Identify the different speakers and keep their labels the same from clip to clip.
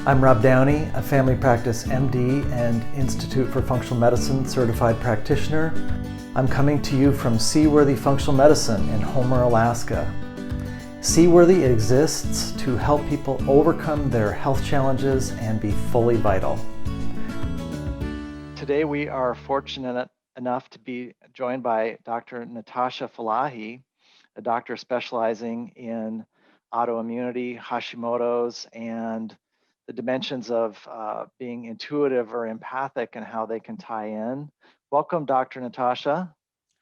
Speaker 1: I'm Rob Downey, a family practice MD and Institute for Functional Medicine certified practitioner. I'm coming to you from Seaworthy Functional Medicine in Homer, Alaska. Seaworthy exists to help people overcome their health challenges and be fully vital. Today we are fortunate enough to be joined by Dr. Natasha Fallahi, a doctor specializing in autoimmunity, Hashimoto's, and the dimensions of being intuitive or empathic and how they can tie in. Welcome, Dr. Natasha.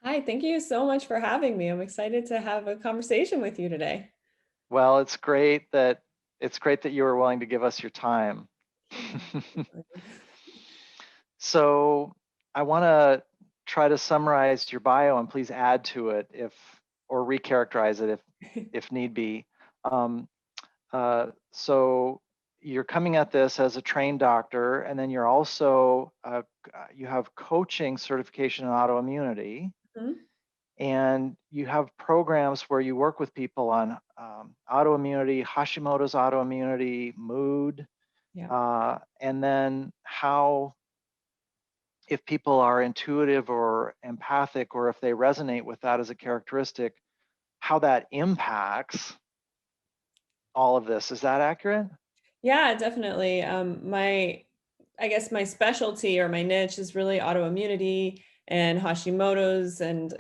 Speaker 2: Hi, thank you so much for having me. I'm excited to have a conversation with you today.
Speaker 1: Well, it's great that you were willing to give us your time. So I want to try to summarize your bio, and please add to it or recharacterize it if need be. So you're coming at this as a trained doctor, and then you're also you have coaching certification in autoimmunity, and you have programs where you work with people on autoimmunity, Hashimoto's autoimmunity, mood, and then how, if people are intuitive or empathic, or if they resonate with that as a characteristic, how that impacts all of this. Is that accurate?
Speaker 2: Yeah, definitely. I guess my specialty or my niche is really autoimmunity and Hashimoto's, and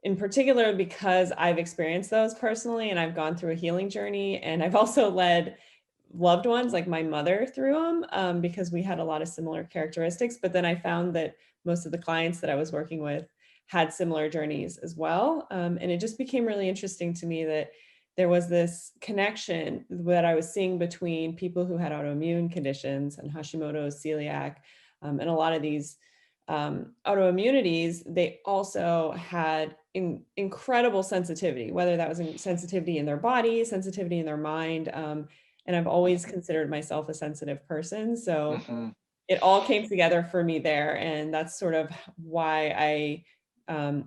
Speaker 2: in particular because I've experienced those personally, and I've gone through a healing journey, and I've also led loved ones like my mother through them because we had a lot of similar characteristics. But then I found that most of the clients that I was working with had similar journeys as well, and it just became really interesting to me that there was this connection that I was seeing between people who had autoimmune conditions and Hashimoto's, celiac, and a lot of these autoimmunities. They also had incredible sensitivity, whether that was sensitivity in their body, sensitivity in their mind. And I've always considered myself a sensitive person. So it all came together for me there. And that's sort of why I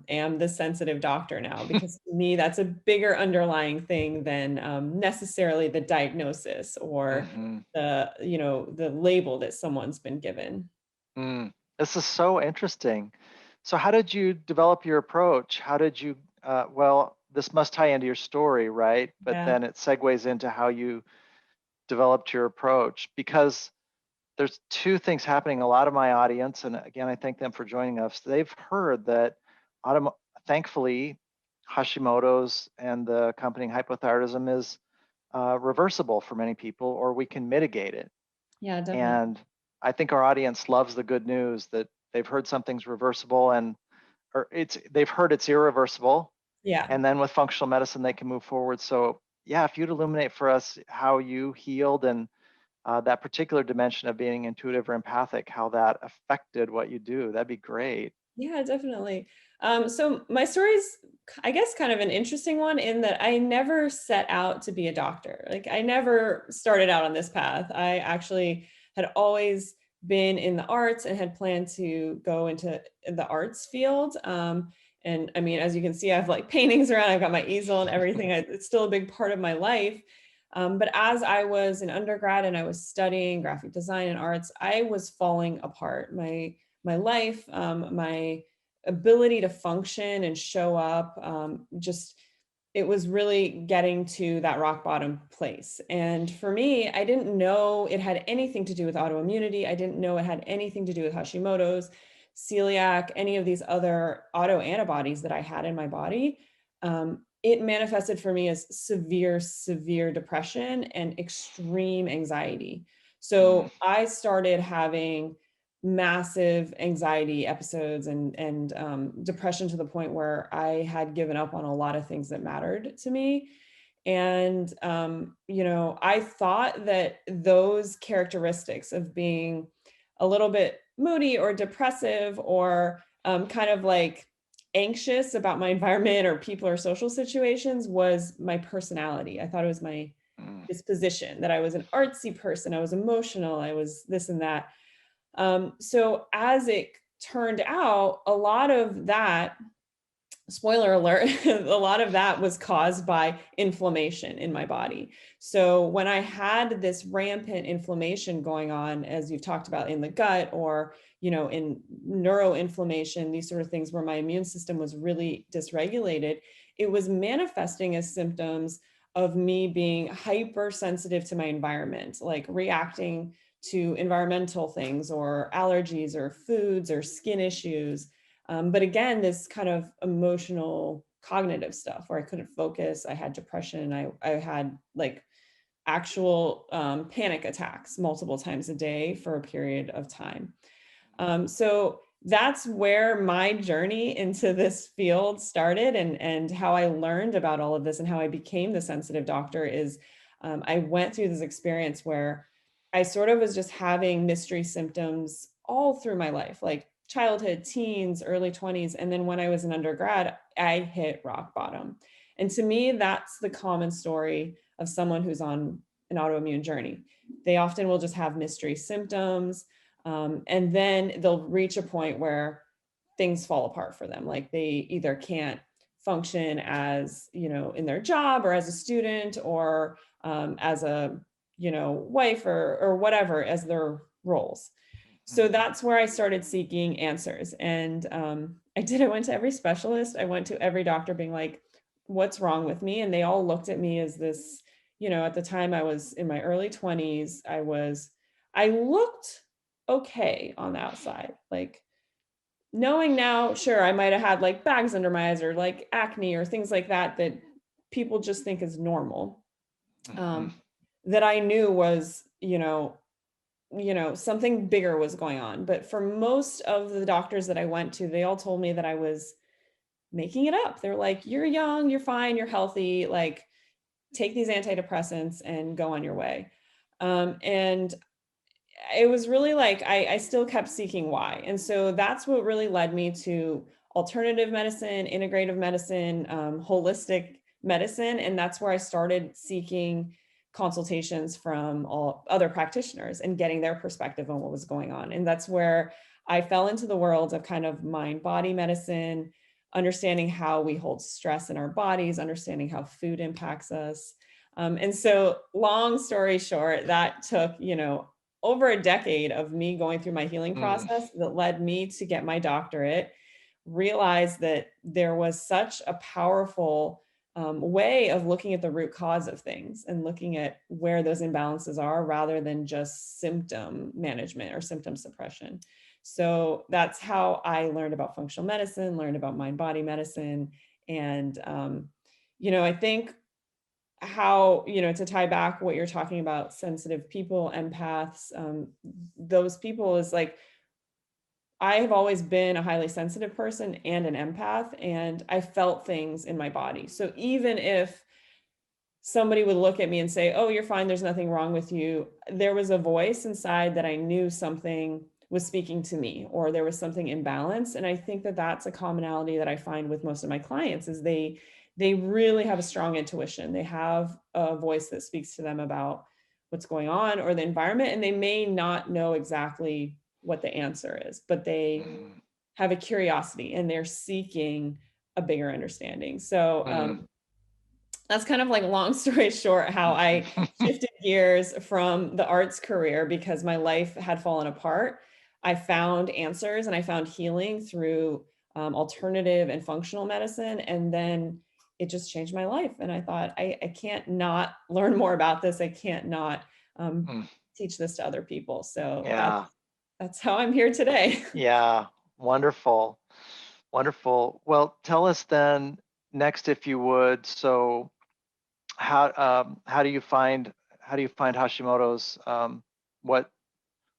Speaker 2: am the sensitive doctor now, because to me, that's a bigger underlying thing than necessarily the diagnosis or the label that someone's been given.
Speaker 1: This is so interesting. So how did you develop your approach? How did you, well, this must tie into your story, right? But
Speaker 2: Yeah.
Speaker 1: then it segues into how you developed your approach, because there's two things happening. A lot of my audience, and again, I thank them for joining us, they've heard that thankfully Hashimoto's and the accompanying hypothyroidism is reversible for many people, or we can mitigate it.
Speaker 2: Yeah, definitely.
Speaker 1: And I think our audience loves the good news that they've heard something's reversible, or they've heard it's irreversible.
Speaker 2: Yeah.
Speaker 1: And then with functional medicine, they can move forward. So yeah, if you'd illuminate for us how you healed and that particular dimension of being intuitive or empathic, how that affected what you do, that'd be great.
Speaker 2: Yeah, definitely. So my story's, I guess, kind of an interesting one in that I never set out to be a doctor. Like, I never started out on this path. I actually had always been in the arts and had planned to go into the arts field. And I mean, as you can see, I have like paintings around, I've got my easel and everything. It's still a big part of my life. But as I was an undergrad and I was studying graphic design and arts, I was falling apart. My life, my ability to function and show up, just it was really getting to that rock bottom place. And for me, I didn't know it had anything to do with autoimmunity. I didn't know it had anything to do with Hashimoto's, celiac, any of these other autoantibodies that I had in my body. It manifested for me as severe depression and extreme anxiety. So I started having massive anxiety episodes and depression to the point where I had given up on a lot of things that mattered to me. And, I thought that those characteristics of being a little bit moody or depressive or kind of like anxious about my environment or people or social situations was my personality. I thought it was my disposition, that I was an artsy person, I was emotional, I was this and that. So as it turned out, a lot of that spoiler alert, a lot of that was caused by inflammation in my body. So when I had this rampant inflammation going on, as you've talked about in the gut, or, in neuroinflammation, these sort of things where my immune system was really dysregulated, it was manifesting as symptoms of me being hypersensitive to my environment, like reacting to environmental things or allergies or foods or skin issues. But again, this kind of emotional cognitive stuff where I couldn't focus, I had depression, I had like actual panic attacks multiple times a day for a period of time. So that's where my journey into this field started, and how I learned about all of this and how I became the sensitive doctor is I went through this experience where I sort of was just having mystery symptoms all through my life, like childhood, teens, early 20s. And then when I was an undergrad, I hit rock bottom. And to me, that's the common story of someone who's on an autoimmune journey. They often will just have mystery symptoms. And then they'll reach a point where things fall apart for them. Like they either can't function as, in their job or as a student or as a, wife or whatever as their roles. So that's where I started seeking answers. And I went to every specialist. I went to every doctor being like, what's wrong with me? And they all looked at me as this, at the time I was in my early 20s. I looked okay on the outside. Like knowing now, sure, I might have had like bags under my eyes or like acne or things like that, that people just think is normal. That I knew was, something bigger was going on. But for most of the doctors that I went to, they all told me that I was making it up. They're like, you're young, you're fine, you're healthy, like take these antidepressants and go on your way. And it was really like, I still kept seeking why. And so that's what really led me to alternative medicine, integrative medicine, holistic medicine. And that's where I started seeking consultations from all other practitioners and getting their perspective on what was going on. And that's where I fell into the world of kind of mind body medicine, understanding how we hold stress in our bodies, understanding how food impacts us. And so long story short, that took, over a decade of me going through my healing process that led me to get my doctorate, realized that there was such a powerful way of looking at the root cause of things and looking at where those imbalances are rather than just symptom management or symptom suppression. So that's how I learned about functional medicine, learned about mind-body medicine. And, I think how, to tie back what you're talking about, sensitive people, empaths, those people is like, I have always been a highly sensitive person and an empath, and I felt things in my body. So even if somebody would look at me and say, oh, you're fine, there's nothing wrong with you, there was a voice inside that I knew something was speaking to me, or there was something imbalanced. And I think that that's a commonality that I find with most of my clients is they really have a strong intuition. They have a voice that speaks to them about what's going on or the environment, and they may not know exactly what the answer is, but they have a curiosity and they're seeking a bigger understanding. So that's kind of like long story short, how I shifted gears from the arts career because my life had fallen apart. I found answers and I found healing through alternative and functional medicine. And then it just changed my life. And I thought, I can't not learn more about this. I can't not teach this to other people. So
Speaker 1: Yeah.
Speaker 2: that's how I'm here today.
Speaker 1: Yeah. Wonderful. Wonderful. Well, tell us then next, if you would. So how do you find Hashimoto's?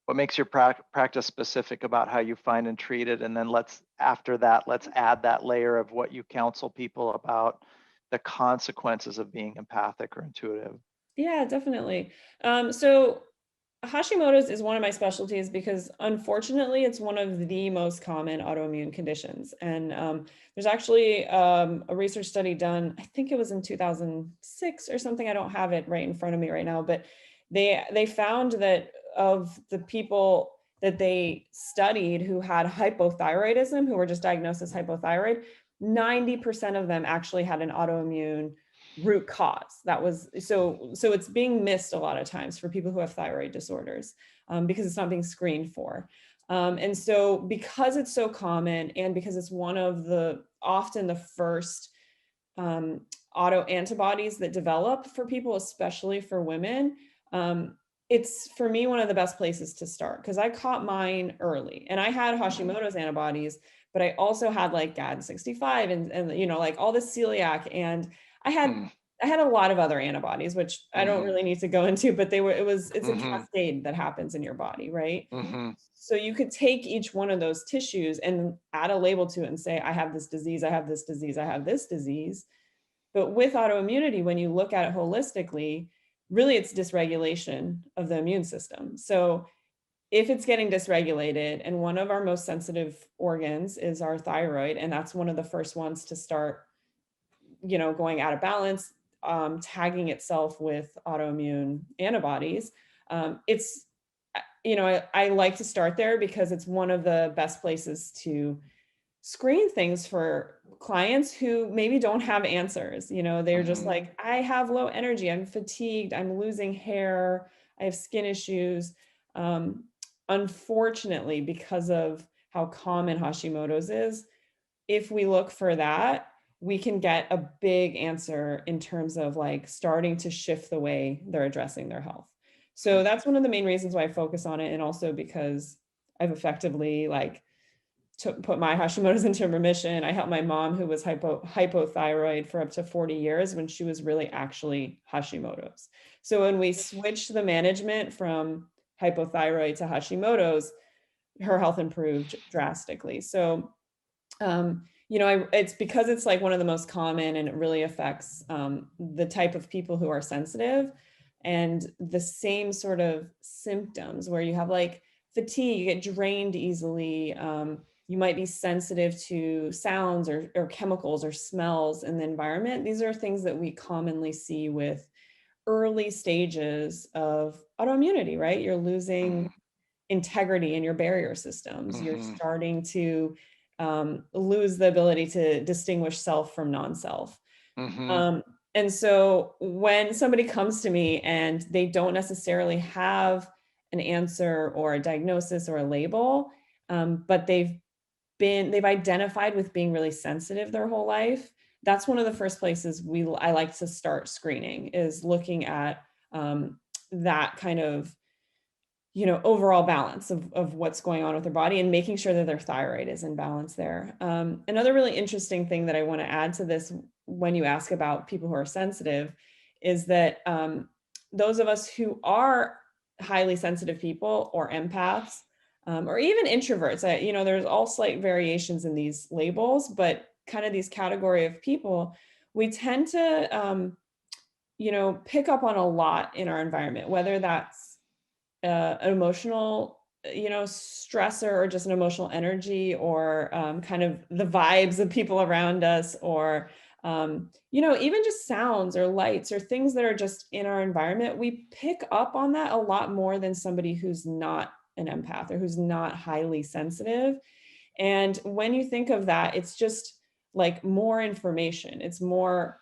Speaker 1: What makes your practice specific about how you find and treat it? And then after that, let's add that layer of what you counsel people about the consequences of being empathic or intuitive.
Speaker 2: Yeah, definitely. So Hashimoto's is one of my specialties because unfortunately it's one of the most common autoimmune conditions. And there's actually a research study done, I think it was in 2006 or something. I don't have it right in front of me right now, but they found that of the people that they studied who had hypothyroidism, who were just diagnosed as hypothyroid, 90% of them actually had an autoimmune root cause. That was so it's being missed a lot of times for people who have thyroid disorders, because it's not being screened for. And so because it's so common, and because it's one of the often the first auto antibodies that develop for people, especially for women, it's for me one of the best places to start, because I caught mine early, and I had Hashimoto's antibodies, but I also had like GAD65 and you know, like all this celiac, and I had
Speaker 1: Mm.
Speaker 2: I had a lot of other antibodies, which I don't really need to go into, but it's a
Speaker 1: Mm-hmm.
Speaker 2: cascade that happens in your body, right?
Speaker 1: Mm-hmm.
Speaker 2: So you could take each one of those tissues and add a label to it and say, I have this disease, I have this disease, I have this disease. But with autoimmunity, when you look at it holistically, really it's dysregulation of the immune system. So if it's getting dysregulated, and one of our most sensitive organs is our thyroid, and that's one of the first ones to start, you know, going out of balance, tagging itself with autoimmune antibodies, it's, you know, I like to start there because it's one of the best places to screen things for clients who maybe don't have answers. You know, they're just
Speaker 1: Mm-hmm.
Speaker 2: like, I have low energy, I'm fatigued, I'm losing hair, I have skin issues. Unfortunately, because of how common Hashimoto's is, if we look for that, we can get a big answer in terms of like starting to shift the way they're addressing their health. So that's one of the main reasons why I focus on it. And also because I've effectively like to put my Hashimoto's into remission. I helped my mom, who was hypothyroid for up to 40 years, when she was really actually Hashimoto's. So when we switched the management from hypothyroid to Hashimoto's, her health improved drastically. So, you know, it's because it's like one of the most common, and it really affects the type of people who are sensitive, and the same sort of symptoms where you have like fatigue, you get drained easily. You might be sensitive to sounds or chemicals or smells in the environment. These are things that we commonly see with early stages of autoimmunity, right? You're losing integrity in your barrier systems. You're
Speaker 1: Mm-hmm.
Speaker 2: starting to lose the ability to distinguish self from non-self.
Speaker 1: Mm-hmm.
Speaker 2: Um, and so when somebody comes to me and they don't necessarily have an answer or a diagnosis or a label, but they've identified with being really sensitive their whole life, that's one of the first places I like to start screening, is looking at that kind of, you know, overall balance of what's going on with their body, and making sure that their thyroid is in balance there. Another really interesting thing that I want to add to this, when you ask about people who are sensitive, is that those of us who are highly sensitive people, or empaths, or even introverts, you know, there's all slight variations in these labels, but kind of these category of people, we tend to, you know, pick up on a lot in our environment, whether that's an emotional, you know, stressor, or just an emotional energy, or kind of the vibes of people around us, or you know, even just sounds or lights or things that are just in our environment. We pick up on that a lot more than somebody who's not an empath or who's not highly sensitive. And when you think of that, it's just like more information, it's more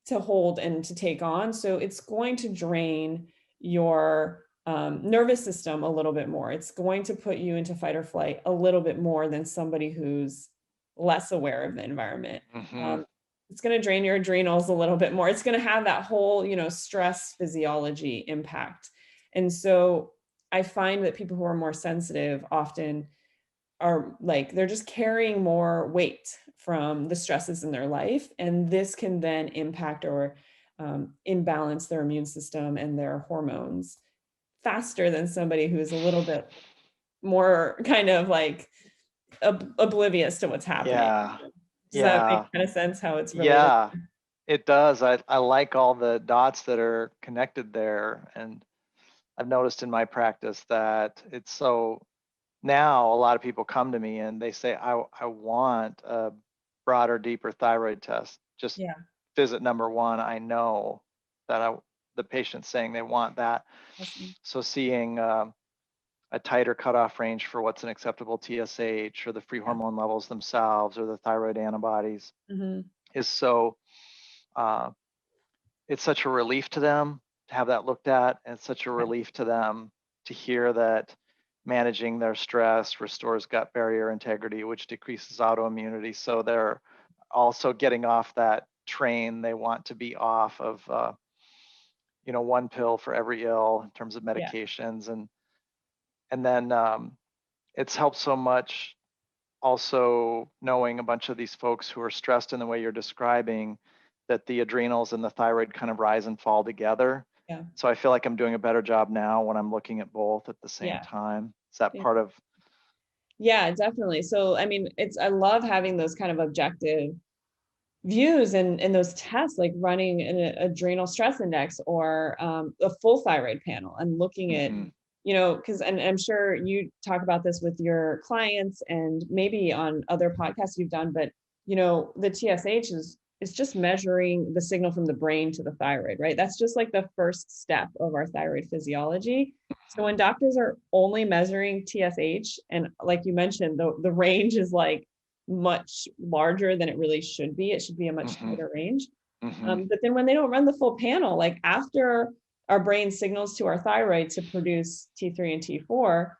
Speaker 2: to hold and to take on. So it's going to drain your nervous system a little bit more. It's going to put you into fight or flight a little bit more than somebody who's less aware of the environment.
Speaker 1: Mm-hmm.
Speaker 2: Um, it's going to drain your adrenals a little bit more. It's going to have that whole, you know, stress physiology impact. And so I find that people who are more sensitive often are like, they're just carrying more weight from the stresses in their life, and this can then impact or imbalance their immune system and their hormones faster than somebody who is a little bit more kind of like oblivious to what's happening.
Speaker 1: Yeah.
Speaker 2: Does that make
Speaker 1: Yeah.
Speaker 2: kind of sense how it's related?
Speaker 1: Yeah. It does. I like all the dots that are connected there. And I've noticed in my practice that it's so, now a lot of people come to me and they say, I want a broader, deeper thyroid test. Just
Speaker 2: Yeah.
Speaker 1: visit number one. I know that the patient's saying they want that.
Speaker 2: Awesome.
Speaker 1: So seeing a tighter cutoff range for what's an acceptable TSH or the free hormone levels themselves or the thyroid antibodies is so, it's such a relief to them to have that looked at. And it's such a relief to them to hear that managing their stress restores gut barrier integrity, which decreases autoimmunity. So they're also getting off that train. They want to be off of, one pill for every ill in terms of medications. And then it's helped so much also knowing a bunch of these folks who are stressed in the way you're describing, that the adrenals and the thyroid kind of rise and fall together.
Speaker 2: Yeah.
Speaker 1: So I feel like I'm doing a better job now when I'm looking at both at the same time. Is that part of?
Speaker 2: Yeah, definitely. So, I mean, I love having those kind of objective views and those tests, like running an adrenal stress index or a full thyroid panel and looking at, because, and I'm sure you talk about this with your clients and maybe on other podcasts you've done, but, the TSH is just measuring the signal from the brain to the thyroid, right? That's just like the first step of our thyroid physiology. So when doctors are only measuring TSH, and like you mentioned, the range is like much larger than it really should be. It should be a much tighter range. But then when they don't run the full panel, like after our brain signals to our thyroid to produce T3 and T4,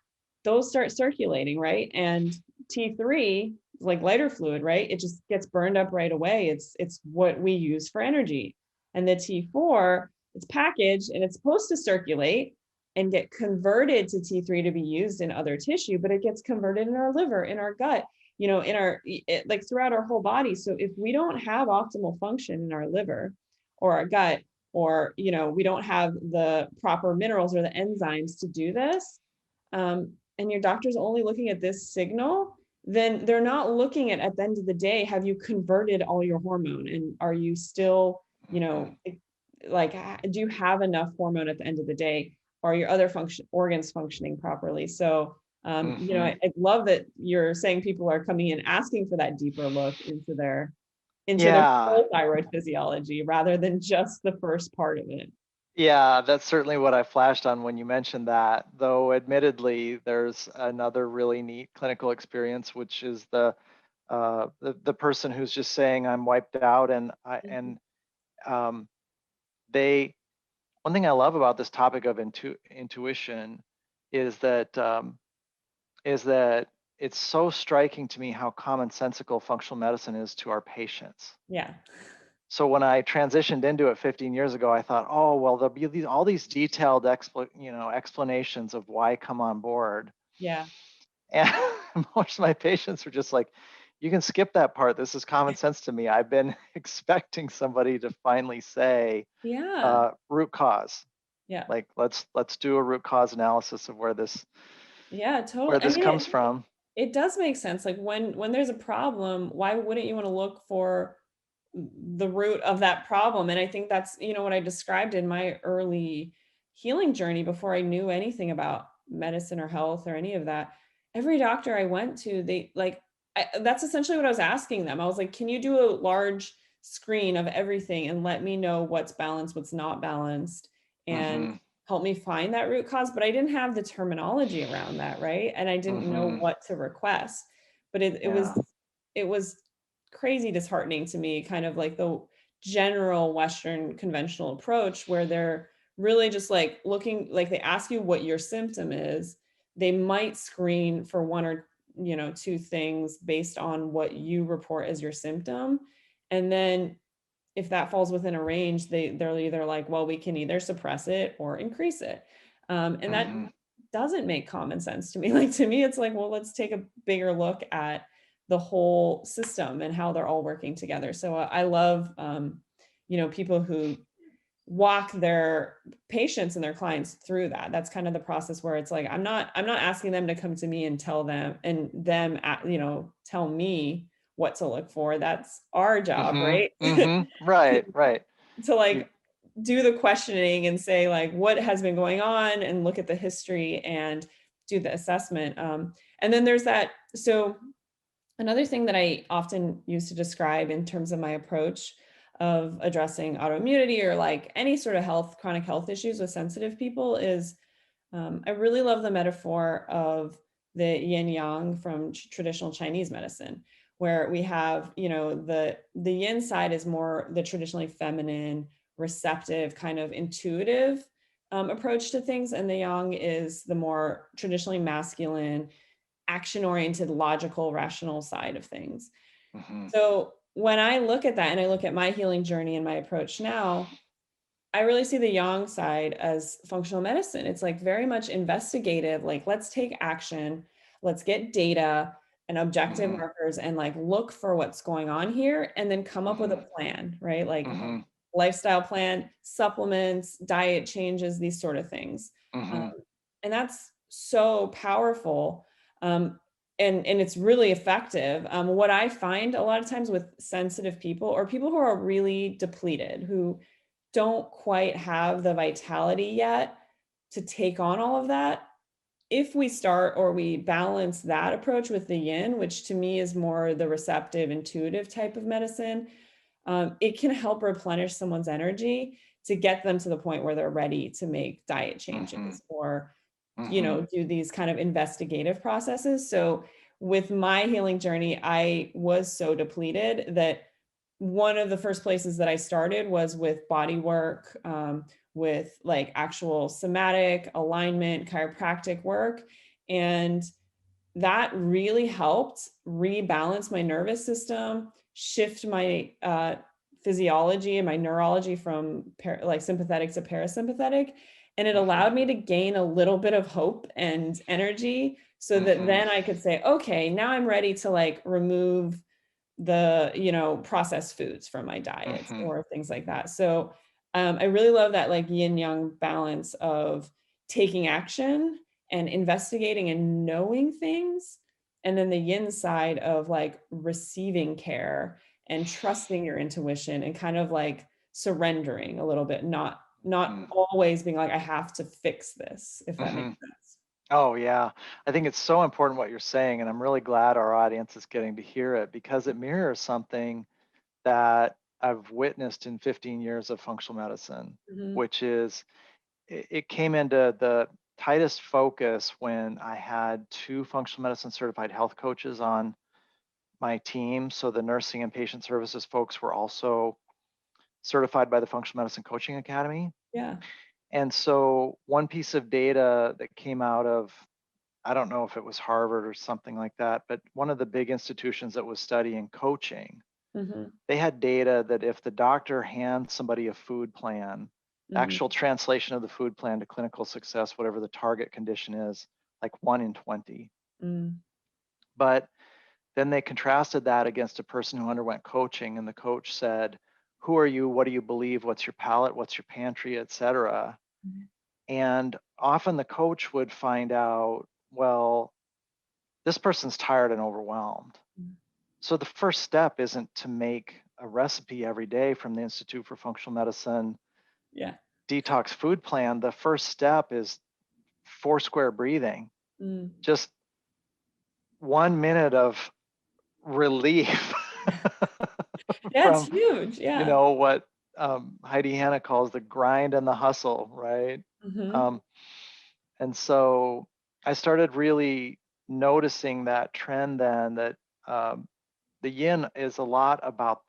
Speaker 2: those start circulating, right? And T3, like lighter fluid, right? It just gets burned up right away. It's what we use for energy. And the T4, it's packaged and it's supposed to circulate and get converted to T3 to be used in other tissue, but it gets converted in our liver, in our gut, like throughout our whole body. So if we don't have optimal function in our liver or our gut, or, we don't have the proper minerals or the enzymes to do this, and your doctor's only looking at this signal, then they're not looking at the end of the day, have you converted all your hormone? And are you still, like, do you have enough hormone at the end of the day? Or are your other organs functioning properly? So, I love that you're saying people are coming in asking for that deeper look into their whole thyroid physiology rather than just the first part of it.
Speaker 1: Yeah, that's certainly what I flashed on when you mentioned that, though admittedly, there's another really neat clinical experience, which is the person who's just saying I'm wiped out, and they, one thing I love about this topic of intuition is that it's so striking to me how commonsensical functional medicine is to our patients.
Speaker 2: Yeah.
Speaker 1: So when I transitioned into it 15 years ago, I thought, oh, well, there'll be all these detailed explanations of why come on board.
Speaker 2: Yeah.
Speaker 1: And most of my patients were just like, you can skip that part. This is common sense to me. I've been expecting somebody to finally say, root cause.
Speaker 2: Yeah.
Speaker 1: Like, let's do a root cause analysis of where this
Speaker 2: totally
Speaker 1: comes from.
Speaker 2: It does make sense. Like when there's a problem, why wouldn't you want to look for the root of that problem? And I think that's, what I described in my early healing journey before I knew anything about medicine or health or any of that. Every doctor I went to, that's essentially what I was asking them. I was like, can you do a large screen of everything and let me know what's balanced, what's not balanced, and help me find that root cause? But I didn't have the terminology around that, right? And I didn't know what to request. But it was crazy disheartening to me, kind of like the general Western conventional approach where they're really just like looking, like they ask you what your symptom is. They might screen for one or two things based on what you report as your symptom. And then if that falls within a range, they're either like, well, we can either suppress it or increase it. And that doesn't make common sense to me. Like, to me, it's like, well, let's take a bigger look at the whole system and how they're all working together. So I love, people who walk their patients and their clients through that. That's kind of the process where it's like, I'm not asking them to come to me and tell them tell me what to look for. That's our job, right?
Speaker 1: Right.
Speaker 2: To like do the questioning and say like, what has been going on, and look at the history and do the assessment. And then there's that. So another thing that I often use to describe in terms of my approach of addressing autoimmunity or like any sort of chronic health issues with sensitive people is I really love the metaphor of the yin yang from traditional Chinese medicine, where we have, the yin side is more the traditionally feminine, receptive, kind of intuitive approach to things, and the yang is the more traditionally masculine, action-oriented, logical, rational side of things. So when I look at that and I look at my healing journey and my approach now, I really see the yang side as functional medicine. It's like very much investigative, like let's take action, let's get data and objective markers and like look for what's going on here and then come up with a plan, right? Like lifestyle plan, supplements, diet changes, these sort of things. And that's so powerful. And it's really effective. What I find a lot of times with sensitive people or people who are really depleted, who don't quite have the vitality yet to take on all of that, if we start or we balance that approach with the yin, which to me is more the receptive, intuitive type of medicine, it can help replenish someone's energy to get them to the point where they're ready to make diet changes or do these kind of investigative processes. So with my healing journey, I was so depleted that one of the first places that I started was with body work, with like actual somatic alignment, chiropractic work. And that really helped rebalance my nervous system, shift my physiology and my neurology from like sympathetic to parasympathetic. And it allowed me to gain a little bit of hope and energy so that then I could say, okay, now I'm ready to like remove the processed foods from my diet or things like that. So I really love that like yin yang balance of taking action and investigating and knowing things, and then the yin side of like receiving care and trusting your intuition and kind of like surrendering a little bit, not always being like I have to fix this, if that makes sense.
Speaker 1: Oh, yeah. I think it's so important what you're saying, and I'm really glad our audience is getting to hear it because it mirrors something that I've witnessed in 15 years of functional medicine, which is it came into the tightest focus when I had 2 functional medicine certified health coaches on my team. So the nursing and patient services folks were also certified by the Functional Medicine Coaching Academy.
Speaker 2: Yeah.
Speaker 1: And so one piece of data that came out of, I don't know if it was Harvard or something like that, but one of the big institutions that was studying coaching, they had data that if the doctor hands somebody a food plan, actual translation of the food plan to clinical success, whatever the target condition is, like 1 in 20. But then they contrasted that against a person who underwent coaching, and the coach said, who are you? What do you believe? What's your palate? What's your pantry, et cetera? And often the coach would find out, well, this person's tired and overwhelmed. So the first step isn't to make a recipe every day from the Institute for Functional Medicine detox food plan. The first step is 4 square breathing. Just 1 minute of relief.
Speaker 2: It's huge. Yeah.
Speaker 1: What Heidi Hanna calls the grind and the hustle, right? And so I started really noticing that trend then that the yin is a lot about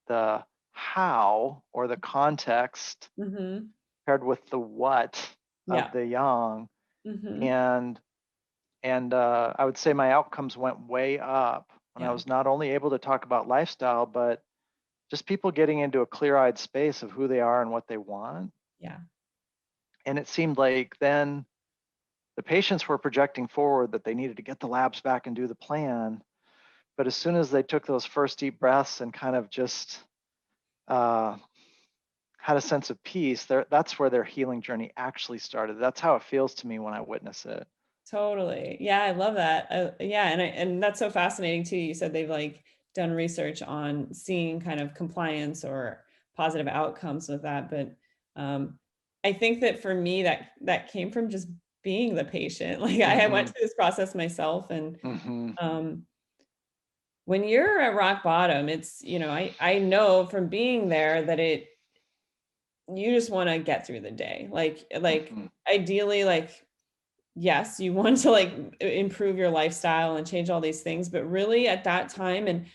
Speaker 1: the how or the context paired with the what of the yang. And I would say my outcomes went way up when I was not only able to talk about lifestyle, but just people getting into a clear-eyed space of who they are and what they want. And it seemed like then the patients were projecting forward that they needed to get the labs back and do the plan. But as soon as they took those first deep breaths and kind of just had a sense of peace, that's where their healing journey actually started. That's how it feels to me when I witness it.
Speaker 2: Totally. Yeah, I love that. And that's so fascinating too. You said they've like done research on seeing kind of compliance or positive outcomes with that. But I think that for me, that came from just being the patient. Like I went through this process myself, and when you're at rock bottom, it's I know from being there that you just want to get through the day. Like ideally, like yes, you want to like improve your lifestyle and change all these things, but really at that time, and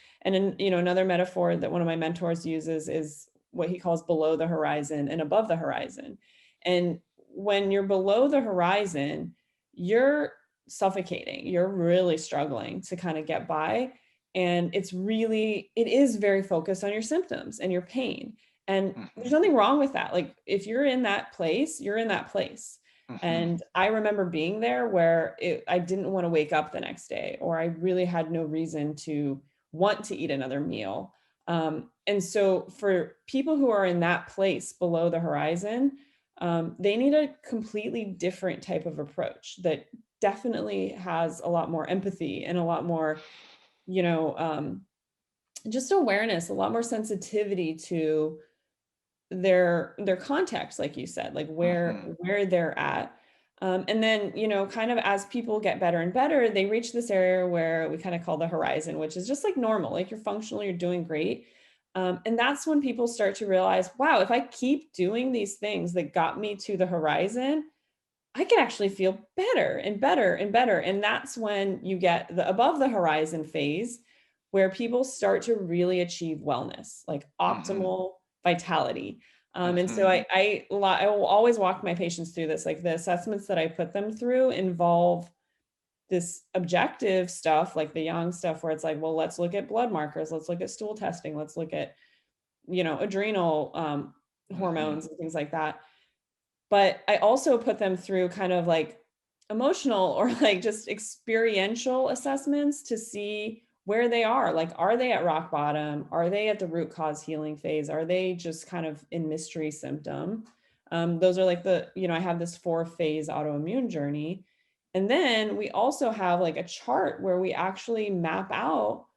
Speaker 2: you know, another metaphor that one of my mentors uses is what he calls below the horizon and above the horizon. And when you're below the horizon, you're suffocating, you're really struggling to kind of get by. And it is very focused on your symptoms and your pain. And there's nothing wrong with that. Like if you're in that place, you're in that place. And I remember being there where I didn't want to wake up the next day, or I really had no reason to want to eat another meal. And so for people who are in that place below the horizon, they need a completely different type of approach that definitely has a lot more empathy and a lot more, you know, just awareness, a lot more sensitivity to their context, like you said, like where they're at. And then, you know, kind of as people get better and better, they reach this area where we kind of call the horizon, which is just like normal, like you're functional, you're doing great. And that's when people start to realize, wow, if I keep doing these things that got me to the horizon, I can actually feel better and better and better. And that's when you get the above the horizon phase where people start to really achieve wellness, like optimal vitality. And so I will always walk my patients through this. Like the assessments that I put them through involve this objective stuff, like the young stuff where it's like, well, let's look at blood markers. Let's look at stool testing. Let's look at, you know, adrenal hormones and things like that. But I also put them through kind of like emotional or like just experiential assessments to see where they are. Like, are they at rock bottom? Are they at the root cause healing phase? Are they just kind of in mystery symptom? Those are like you know, I have this 4-phase autoimmune journey. And then we also have like a chart where we actually map out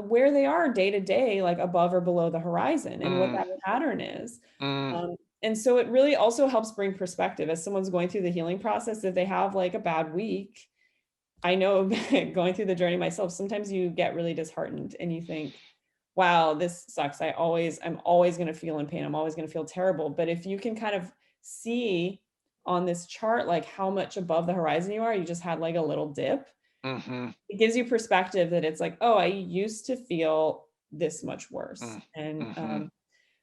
Speaker 2: where they are day to day, like above or below the horizon, and what that pattern is. And so it really also helps bring perspective as someone's going through the healing process. If they have like a bad week, I know going through the journey myself, sometimes you get really disheartened and you think, wow, this sucks. I'm always going to feel in pain. I'm always going to feel terrible. But if you can kind of see on this chart, like how much above the horizon you are, you just had like a little dip. It gives you perspective that it's like, oh, I used to feel this much worse. And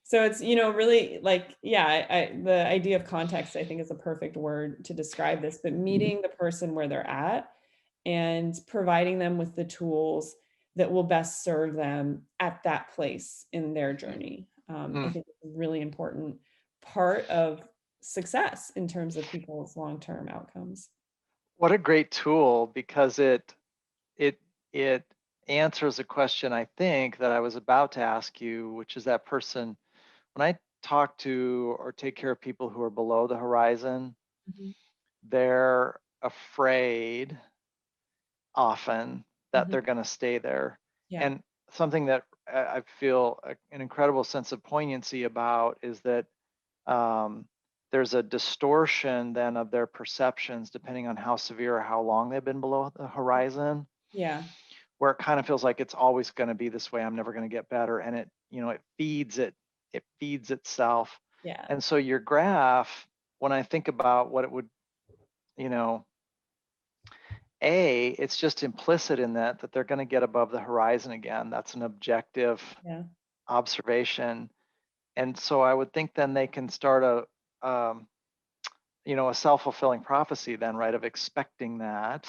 Speaker 2: so it's, you know, really like, yeah, the idea of context, I think, is a perfect word to describe this, but meeting the person where they're at and providing them with the tools that will best serve them at that place in their journey. I think it's a really important part of success in terms of people's long-term outcomes.
Speaker 1: What a great tool, because it it answers a question I think that I was about to ask you, which is that person, when I talk to or take care of people who are below the horizon, they're afraid often that they're going to stay there.
Speaker 2: Yeah.
Speaker 1: And something that I feel an incredible sense of poignancy about is that there's a distortion then of their perceptions depending on how severe or how long they've been below the horizon,
Speaker 2: Yeah.
Speaker 1: where it kind of feels like it's always going to be this way. I'm never going to get better. And it, you know, it feeds itself.
Speaker 2: Yeah.
Speaker 1: And so your graph, when I think about what it would, you know, it's just implicit in that they're going to get above the horizon again. That's an objective observation. And so I would think then they can start a self-fulfilling prophecy then, right, of expecting that.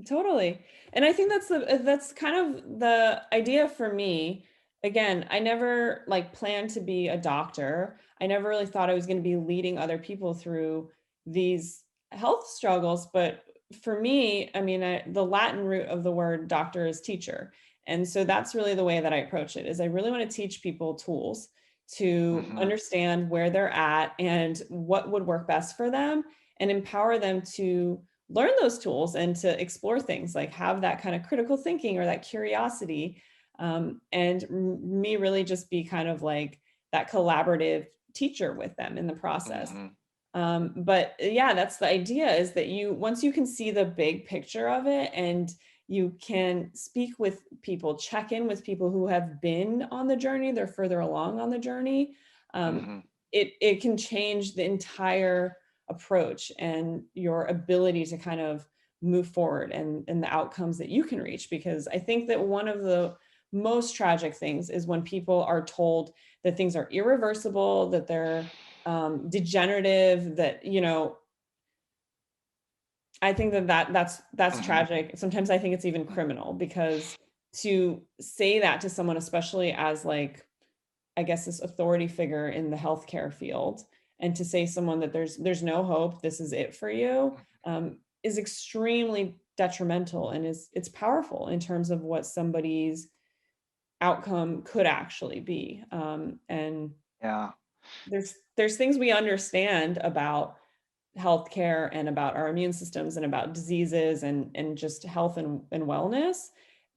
Speaker 2: Totally. And I think that's kind of the idea for me. Again, I never like planned to be a doctor. I never really thought I was going to be leading other people through these health struggles. But for me, I mean, the Latin root of the word doctor is teacher. And so that's really the way that I approach it, is I really want to teach people tools to understand where they're at and what would work best for them, and empower them to learn those tools and to explore things, like have that kind of critical thinking or that curiosity. And me really just be kind of like that collaborative teacher with them in the process. But yeah, that's the idea, is that once you can see the big picture of it, and you can speak with people, check in with people who have been on the journey, they're further along on the journey. It can change the entire approach and your ability to kind of move forward and the outcomes that you can reach. Because I think that one of the most tragic things is when people are told that things are irreversible, that they're degenerative, that, I think that's tragic. Sometimes I think it's even criminal, because to say that to someone, especially as like, I guess, this authority figure in the healthcare field, and to say someone that there's no hope, this is it for you, is extremely detrimental, and it's powerful in terms of what somebody's outcome could actually be. And
Speaker 1: Yeah.
Speaker 2: there's things we understand about healthcare and about our immune systems and about diseases and just health and wellness,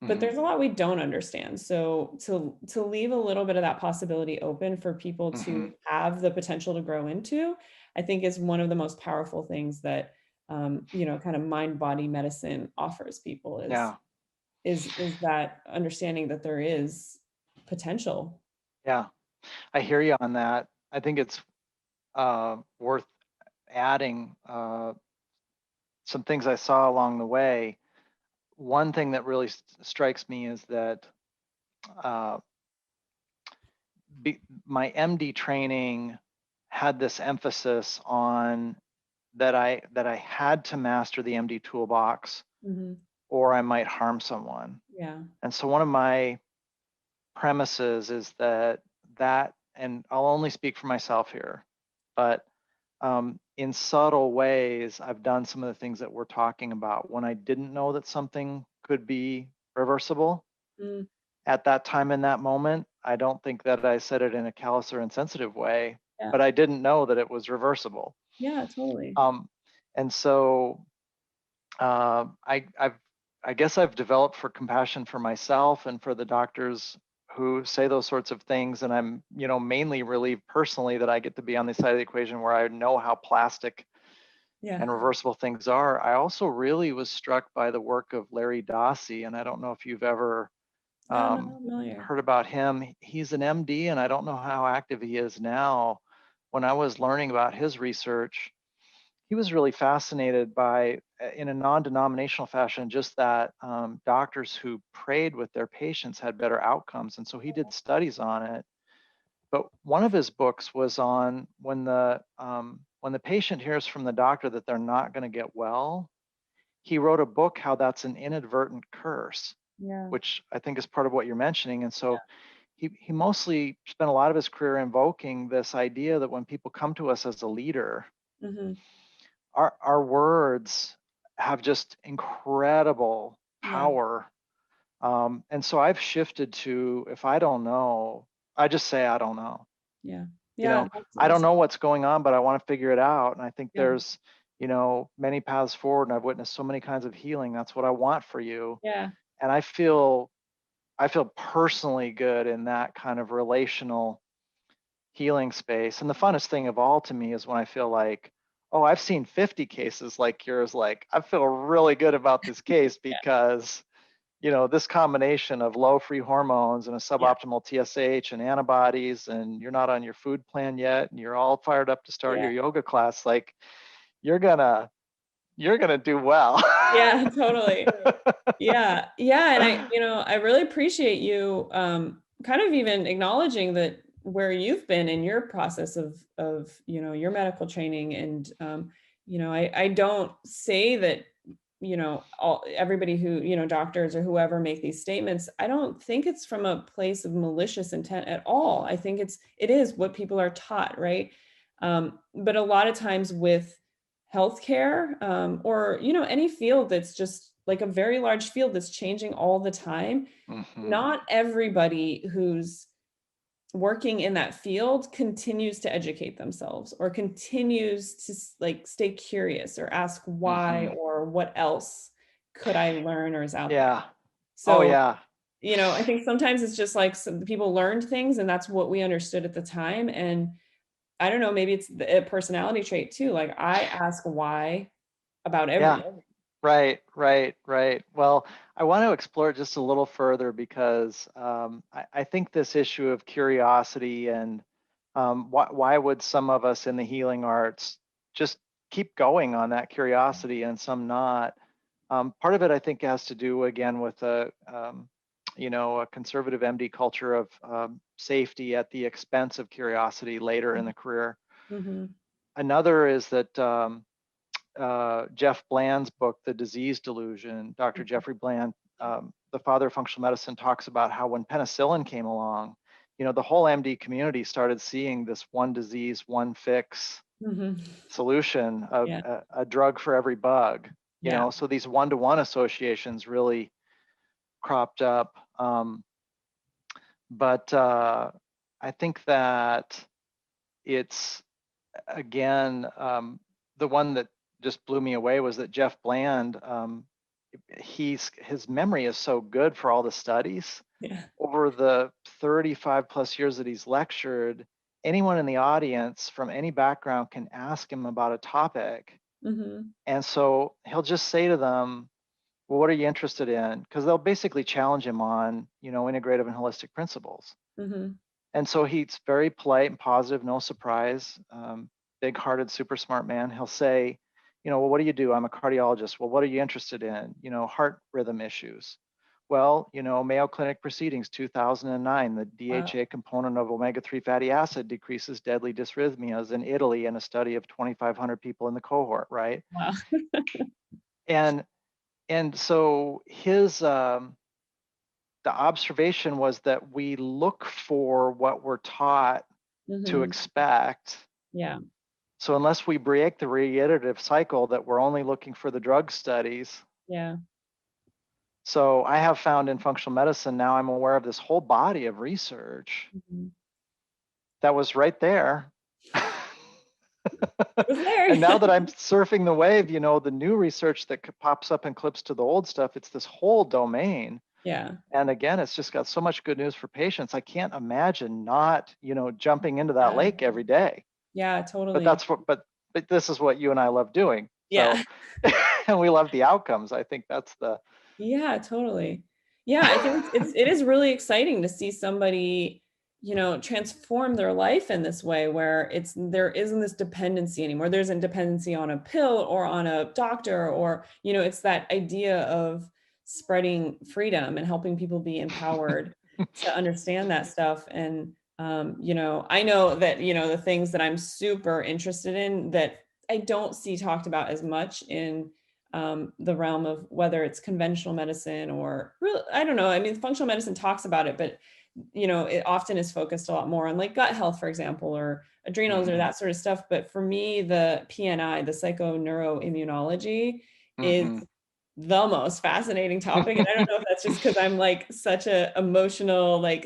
Speaker 2: but there's a lot we don't understand. So to leave a little bit of that possibility open for people to have the potential to grow into, I think is one of the most powerful things that kind of mind body medicine offers people,
Speaker 1: Yeah.
Speaker 2: is that understanding that there is potential.
Speaker 1: Yeah. I hear you on that. I think it's worth adding some things I saw along the way. One thing that really strikes me is that my MD training had this emphasis on that I had to master the MD toolbox, or I might harm someone.
Speaker 2: Yeah.
Speaker 1: And so one of my premises is that, and I'll only speak for myself here, but in subtle ways, I've done some of the things that we're talking about when I didn't know that something could be reversible. At that time, in that moment, I don't think that I said it in a callous or insensitive way, but I didn't know that it was reversible.
Speaker 2: Yeah, totally.
Speaker 1: And so I guess I've developed for compassion for myself and for the doctors who say those sorts of things. And I'm, mainly relieved personally that I get to be on the side of the equation where I know how plastic and reversible things are. I also really was struck by the work of Larry Dossey, and I don't know if you've ever heard about him. He's an MD, and I don't know how active he is now. When I was learning about his research, he was really fascinated by, in a non-denominational fashion, just that doctors who prayed with their patients had better outcomes. And so he did studies on it. But one of his books was on when the patient hears from the doctor that they're not going to get well, he wrote a book how that's an inadvertent curse, which I think is part of what you're mentioning. And so he mostly spent a lot of his career invoking this idea that when people come to us as a leader, our words have just incredible power. And so I've shifted to, if I don't know, I just say, I don't know. I don't know what's going on, but I want to figure it out. And I think there's, many paths forward, and I've witnessed so many kinds of healing. That's what I want for you. And I feel personally good in that kind of relational healing space. And the funnest thing of all to me is when I feel like, oh, I've seen 50 cases like yours. Like, I feel really good about this case because, this combination of low free hormones and a suboptimal TSH and antibodies, and you're not on your food plan yet, and you're all fired up to start your yoga class, like you're gonna do well.
Speaker 2: Yeah, totally. Yeah. And I really appreciate you kind of even acknowledging that where you've been in your process of your medical training. And I don't say that everybody who doctors or whoever make these statements, I don't think it's from a place of malicious intent at all. I think it is what people are taught, right? But a lot of times with healthcare, or any field that's just like a very large field that's changing all the time, not everybody who's working in that field continues to educate themselves or continues to like stay curious or ask why or what else could I learn or is out there. So I think sometimes it's just like some people learned things and that's what we understood at the time. And I don't know, maybe it's a personality trait too. Like I ask why about everything.
Speaker 1: Right. Well, I want to explore it just a little further because I think this issue of curiosity and why would some of us in the healing arts just keep going on that curiosity and some not. Part of it, I think, has to do again with a conservative MD culture of safety at the expense of curiosity later in the career.
Speaker 2: Mm-hmm.
Speaker 1: Another is that Jeff Bland's book, The Disease Delusion, Dr. Jeffrey Bland, the father of functional medicine, talks about how when penicillin came along, the whole MD community started seeing this one disease, one fix solution, a drug for every bug, so these one-to-one associations really cropped up. But I think that it's, again, the one that just blew me away was that Jeff Bland, his memory is so good for all the studies.
Speaker 2: Yeah.
Speaker 1: Over the 35 plus years that he's lectured, anyone in the audience from any background can ask him about a topic. And so he'll just say to them, well, what are you interested in? Because they'll basically challenge him on, integrative and holistic principles. And so he's very polite and positive, no surprise, big-hearted, super smart man. He'll say, well, what do you do? I'm a cardiologist. Well, what are you interested in? Heart rhythm issues. Well, Mayo Clinic Proceedings, 2009, the DHA component of omega-3 fatty acid decreases deadly dysrhythmias in Italy in a study of 2,500 people in the cohort, right?
Speaker 2: Wow.
Speaker 1: And so his the observation was that we look for what we're taught to expect.
Speaker 2: Yeah.
Speaker 1: So unless we break the reiterative cycle that we're only looking for the drug studies.
Speaker 2: Yeah.
Speaker 1: So I have found in functional medicine, now I'm aware of this whole body of research that was right there.
Speaker 2: It was there.
Speaker 1: And now that I'm surfing the wave, the new research that pops up and clips to the old stuff, it's this whole domain.
Speaker 2: Yeah.
Speaker 1: And again, it's just got so much good news for patients. I can't imagine not, jumping into that lake every day.
Speaker 2: Yeah, totally.
Speaker 1: But this is what you and I love doing.
Speaker 2: Yeah.
Speaker 1: So, and we love the outcomes. I think that's the.
Speaker 2: Yeah, totally. Yeah, I think it is really exciting to see somebody, transform their life in this way where there isn't this dependency anymore. There isn't dependency on a pill or on a doctor, or, it's that idea of spreading freedom and helping people be empowered to understand that stuff. And, I know that, the things that I'm super interested in that I don't see talked about as much in the realm of whether it's conventional medicine or really, I don't know. I mean, functional medicine talks about it, but it often is focused a lot more on like gut health, for example, or adrenals or that sort of stuff. But for me, the PNI, the psychoneuroimmunology, is the most fascinating topic. And I don't know if that's just because I'm like such a emotional, like,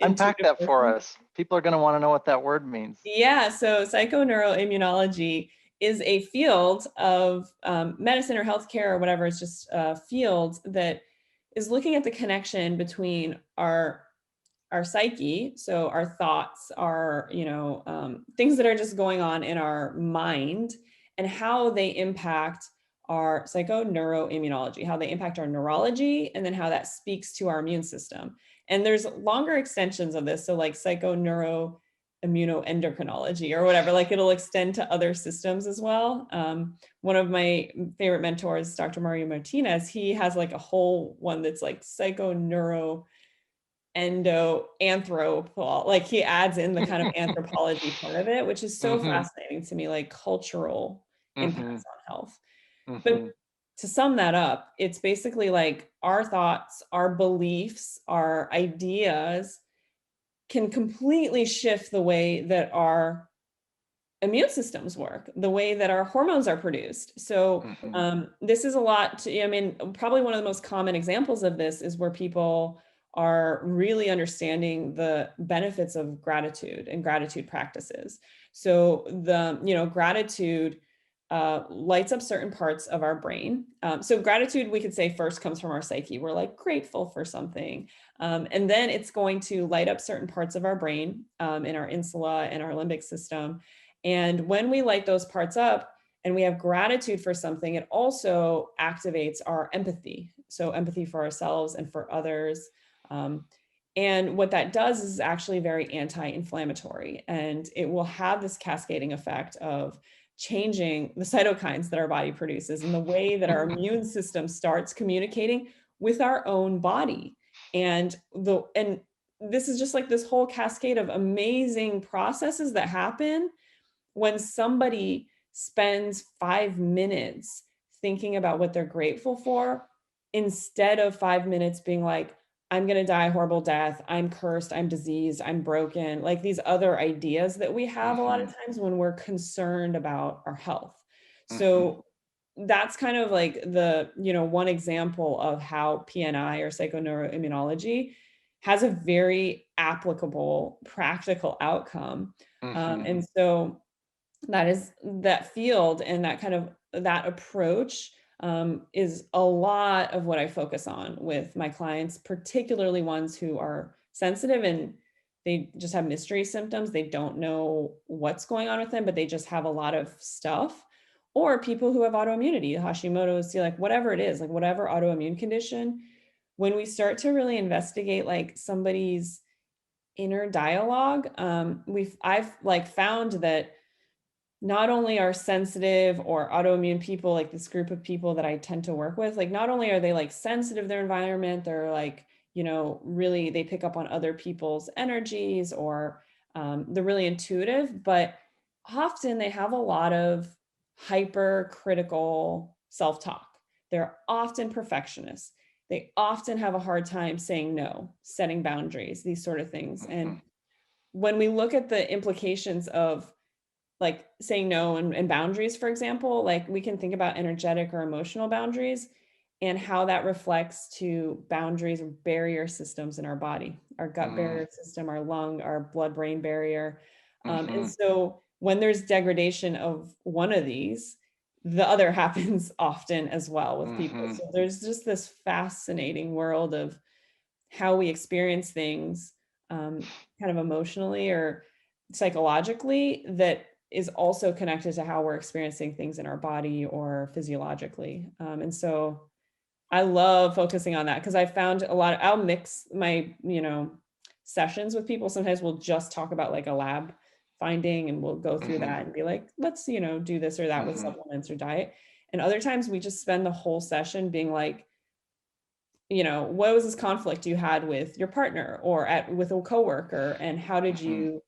Speaker 1: unpack that for us. People are going to want to know what that word means.
Speaker 2: Yeah. So psychoneuroimmunology is a field of medicine or healthcare or whatever. It's just a field that is looking at the connection between our psyche, so our thoughts, our things that are just going on in our mind, and how they impact our psychoneuroimmunology, how they impact our neurology, and then how that speaks to our immune system. And there's longer extensions of this, so like psychoneuroimmunoendocrinology or whatever, like it'll extend to other systems as well. One of my favorite mentors, Dr. Mario Martinez, he has like a whole one that's like psychoneuroendoanthropology, like he adds in the kind of anthropology part of it, which is so fascinating to me, like cultural impacts on health. But to sum that up, it's basically like our thoughts, our beliefs, our ideas can completely shift the way that our immune systems work, the way that our hormones are produced. So this is a lot I mean, probably one of the most common examples of this is where people are really understanding the benefits of gratitude and gratitude practices. So gratitude lights up certain parts of our brain. So gratitude, we could say, first comes from our psyche. We're like grateful for something. And then it's going to light up certain parts of our brain in our insula and our limbic system. And when we light those parts up and we have gratitude for something, it also activates our empathy. So empathy for ourselves and for others. And what that does is actually very anti-inflammatory, and it will have this cascading effect of changing the cytokines that our body produces and the way that our immune system starts communicating with our own body. And this is just like this whole cascade of amazing processes that happen when somebody spends 5 minutes thinking about what they're grateful for, instead of 5 minutes being like, I'm going to die a horrible death, I'm cursed, I'm diseased, I'm broken, like these other ideas that we have a lot of times when we're concerned about our health. So that's kind of like the, one example of how PNI, or psychoneuroimmunology, has a very applicable, practical outcome. And so that field and that approach is a lot of what I focus on with my clients, particularly ones who are sensitive and they just have mystery symptoms. They don't know what's going on with them, but they just have a lot of stuff. Or people who have autoimmunity, Hashimoto, celiac, whatever it is, like whatever autoimmune condition. When we start to really investigate like somebody's inner dialogue, I've like found that not only are sensitive or autoimmune people, like this group of people that I tend to work with, like not only are they like sensitive to their environment, they're like, really, they pick up on other people's energies, or they're really intuitive, but often they have a lot of hypercritical self-talk. They're often perfectionists. They often have a hard time saying no, setting boundaries, these sort of things. And when we look at the implications of like saying no and boundaries, for example, like we can think about energetic or emotional boundaries and how that reflects to boundaries or barrier systems in our body, our gut barrier system, our lung, our blood-brain barrier. And so when there's degradation of one of these, the other happens often as well with people. So there's just this fascinating world of how we experience things kind of emotionally or psychologically that is also connected to how we're experiencing things in our body or physiologically. And so I love focusing on that because I found I'll mix my, sessions with people. Sometimes we'll just talk about like a lab finding and we'll go through that and be like, let's, do this or that with supplements or diet. And other times we just spend the whole session being like, what was this conflict you had with your partner or with a coworker, and how did you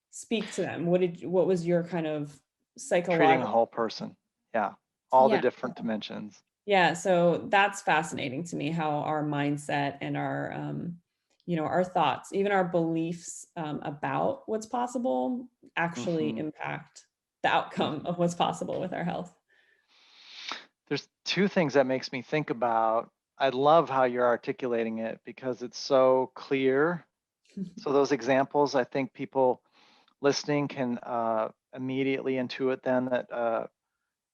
Speaker 2: speak to them? What was your kind of
Speaker 1: treating a
Speaker 2: psychological?
Speaker 1: whole person. Yeah. All the different dimensions.
Speaker 2: Yeah. So that's fascinating to me, how our mindset and our, our thoughts, even our beliefs about what's possible actually impact the outcome of what's possible with our health.
Speaker 1: There's two things that makes me think about. I love how you're articulating it because it's so clear. So those examples, I think people listening can immediately intuit then that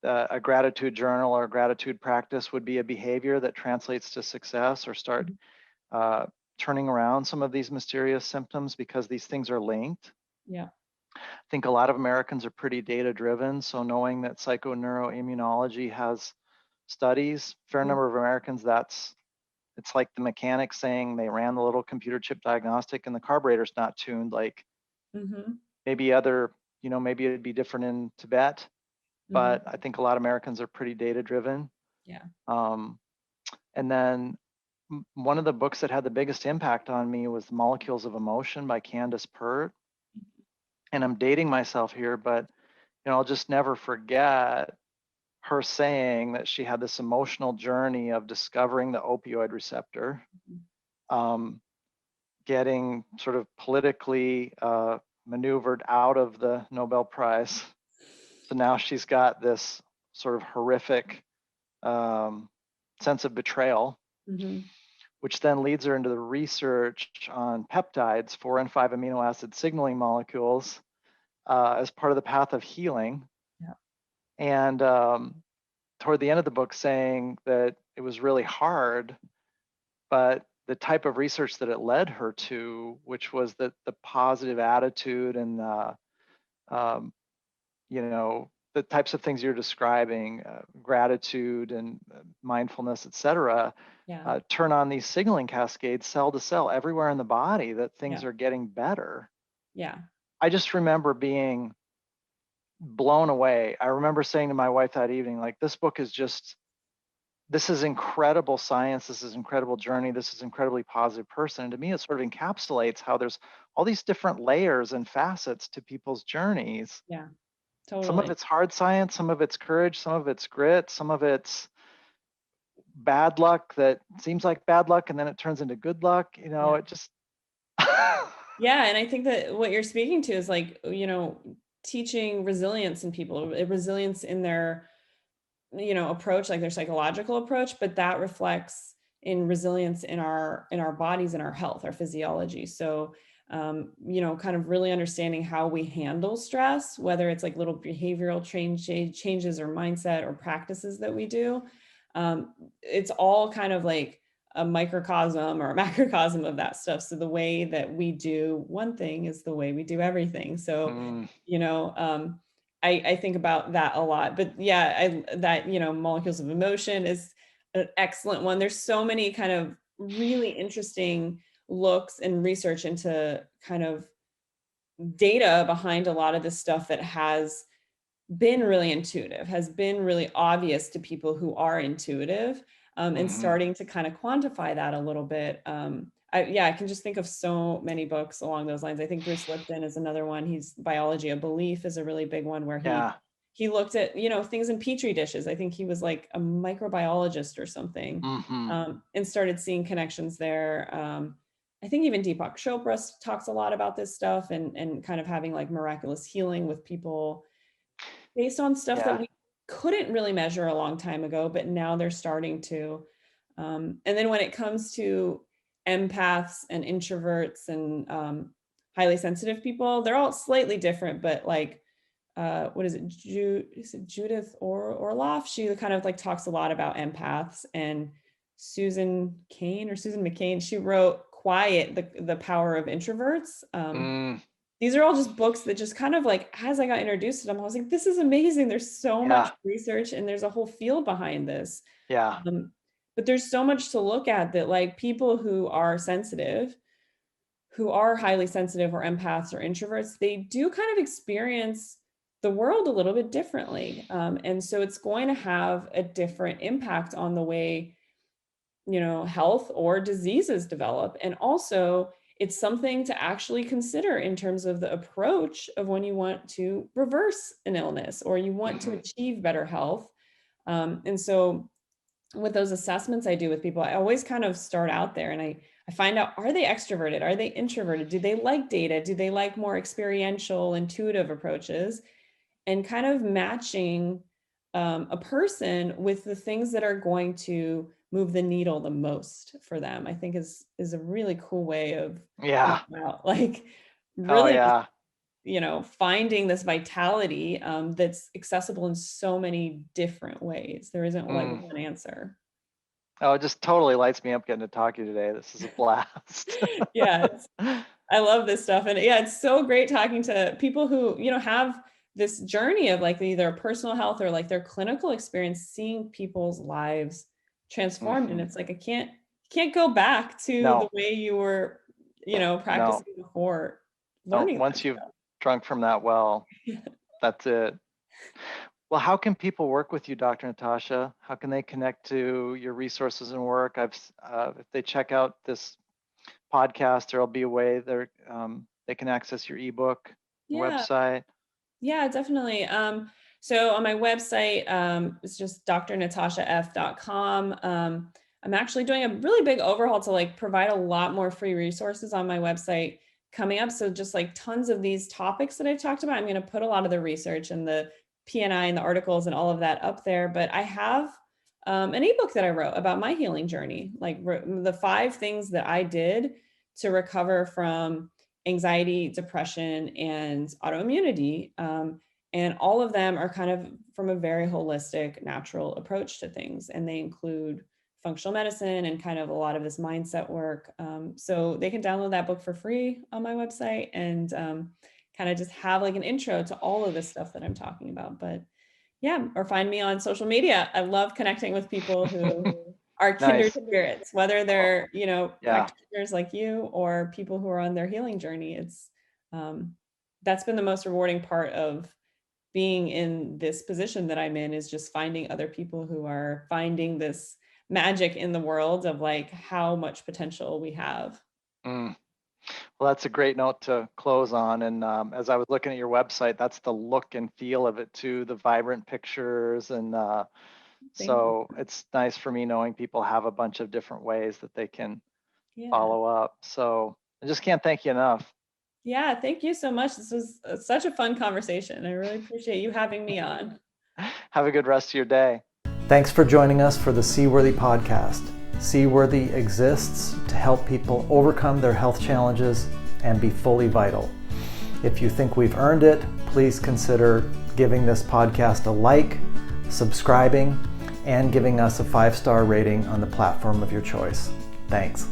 Speaker 1: a gratitude journal or gratitude practice would be a behavior that translates to success, or start turning around some of these mysterious symptoms, because these things are linked.
Speaker 2: Yeah.
Speaker 1: I think a lot of Americans are pretty data driven. So knowing that psychoneuroimmunology has studies, fair number of Americans, it's like the mechanic saying they ran the little computer chip diagnostic and the carburetor's not tuned. Like maybe maybe it'd be different in Tibet, but I think a lot of Americans are pretty data driven.
Speaker 2: Yeah.
Speaker 1: And then one of the books that had the biggest impact on me was Molecules of Emotion by Candace Pert. And I'm dating myself here, but I'll just never forget her saying that she had this emotional journey of discovering the opioid receptor, getting sort of politically maneuvered out of the Nobel Prize. So now she's got this sort of horrific sense of betrayal, which then leads her into the research on peptides, 4 and 5 amino acid signaling molecules, as part of the path of healing.
Speaker 2: Yeah.
Speaker 1: And toward the end of the book, saying that it was really hard, but the type of research that it led her to, which was that the positive attitude and the types of things you're describing, gratitude and mindfulness, et cetera, turn on these signaling cascades cell to cell everywhere in the body, that things are getting better.
Speaker 2: Yeah.
Speaker 1: I just remember being blown away. I remember saying to my wife that evening, like, this book is just, this is incredible science. This is incredible journey. This is incredibly positive person. And to me, it sort of encapsulates how there's all these different layers and facets to people's journeys.
Speaker 2: Yeah,
Speaker 1: Some of
Speaker 2: totally.
Speaker 1: it's hard science, some of it's courage, some of it's grit, some of it's bad luck that seems like bad luck and then it turns into good luck.
Speaker 2: Yeah.
Speaker 1: It just
Speaker 2: Yeah. And I think that what you're speaking to is like, teaching resilience in people, resilience in their, approach, like their psychological approach, but that reflects in resilience in our bodies and our health, our physiology. So, kind of really understanding how we handle stress, whether it's like little behavioral changes or mindset or practices that we do. It's all kind of like a microcosm or a macrocosm of that stuff. So the way that we do one thing is the way we do everything. So,
Speaker 1: mm,
Speaker 2: you know, um, I think about that a lot. But yeah, molecules of emotion is an excellent one. There's so many kind of really interesting looks and research into kind of data behind a lot of this stuff that has been really intuitive, has been really obvious to people who are intuitive, and
Speaker 1: mhm.
Speaker 2: starting to kind of quantify that a little bit. I can just think of so many books along those lines. I think Bruce Lipton is another one. He's Biology of Belief is a really big one where
Speaker 1: Yeah.
Speaker 2: he looked at things in petri dishes. I think he was like a microbiologist or something,
Speaker 1: Mhm.
Speaker 2: and started seeing connections there. I think even Deepak Chopra talks a lot about this stuff and kind of having like miraculous healing with people based on stuff that
Speaker 1: Yeah.
Speaker 2: we couldn't really measure a long time ago, but now they're starting to. And then when it comes to empaths and introverts and highly sensitive people, they're all slightly different, but like, what is it? Is it Judith Orloff? She kind of like talks a lot about empaths, and Susan McCain, she wrote Quiet, the Power of Introverts.
Speaker 1: Mm,
Speaker 2: These are all just books that just kind of like, as I got introduced to them, I was like, this is amazing. There's so much
Speaker 1: yeah.
Speaker 2: research and there's a whole field behind this.
Speaker 1: Yeah.
Speaker 2: Um, but there's so much to look at that, like people who are sensitive, who are highly sensitive or empaths or introverts, they do kind of experience the world a little bit differently. And so it's going to have a different impact on the way health or diseases develop. And also, it's something to actually consider in terms of the approach of when you want to reverse an illness or you want to
Speaker 1: Mhm.
Speaker 2: achieve better health. And so, with those assessments I do with people, I always kind of start out there and I find out, are they extroverted? Are they introverted? Do they like data? Do they like more experiential, intuitive approaches? And kind of matching a person with the things that are going to move the needle the most for them, I think is a really cool way of
Speaker 1: Yeah.
Speaker 2: thinking about like
Speaker 1: Oh
Speaker 2: really just,
Speaker 1: yeah.
Speaker 2: finding this vitality that's accessible in so many different ways. There isn't like
Speaker 1: Mm.
Speaker 2: one answer.
Speaker 1: Oh, it just totally lights me up getting to talk to you today. This is a blast.
Speaker 2: Yeah, I love this stuff. And yeah, it's so great talking to people who, have this journey of like either personal health or like their clinical experience, seeing people's lives transformed. And
Speaker 1: Mhm.
Speaker 2: it's like, can't go back to the
Speaker 1: No,
Speaker 2: way you were,
Speaker 1: no,
Speaker 2: practicing before
Speaker 1: no.
Speaker 2: learning
Speaker 1: Once
Speaker 2: that
Speaker 1: you've drunk from that well,
Speaker 2: stuff.
Speaker 1: that's it. Well, how can people work with you, Dr. Natasha? How can they connect to your resources and work? If they check out this podcast, there'll be a way they can access your ebook, your
Speaker 2: Yeah.
Speaker 1: website.
Speaker 2: Yeah, definitely. So on my website, it's just drnatashaf.com. I'm actually doing a really big overhaul to like provide a lot more free resources on my website coming up. So just like tons of these topics that I've talked about, I'm going to put a lot of the research and the PNI and the articles and all of that up there. But I have an ebook that I wrote about my healing journey, like the 5 things that I did to recover from anxiety, depression, and autoimmunity. And all of them are kind of from a very holistic, natural approach to things. And they include functional medicine and kind of a lot of this mindset work. So they can download that book for free on my website and kind of just have like an intro to all of this stuff that I'm talking about. But yeah, or find me on social media. I love connecting with people who are kindred
Speaker 1: Nice.
Speaker 2: spirits, whether
Speaker 1: Oh,
Speaker 2: they're,
Speaker 1: yeah.
Speaker 2: practitioners like you or people who are on their healing journey. It's that's been the most rewarding part of being in this position that I'm in is just finding other people who are finding this magic in the world of like how much potential we have.
Speaker 1: Well, that's a great note to close on. And as I was looking at your website, that's the look and feel of it too, the vibrant pictures. And so it's nice for me knowing people have a bunch of different ways that they can follow up. So I just can't thank you enough.
Speaker 2: Yeah, thank you so much. This was such a fun conversation. I really appreciate you having me on.
Speaker 1: Have a good rest of your day.
Speaker 3: Thanks for joining us for the Seaworthy podcast. Seaworthy exists to help people overcome their health challenges and be fully vital. If you think we've earned it, please consider giving this podcast a like, subscribing, and giving us a 5-star rating on the platform of your choice. Thanks.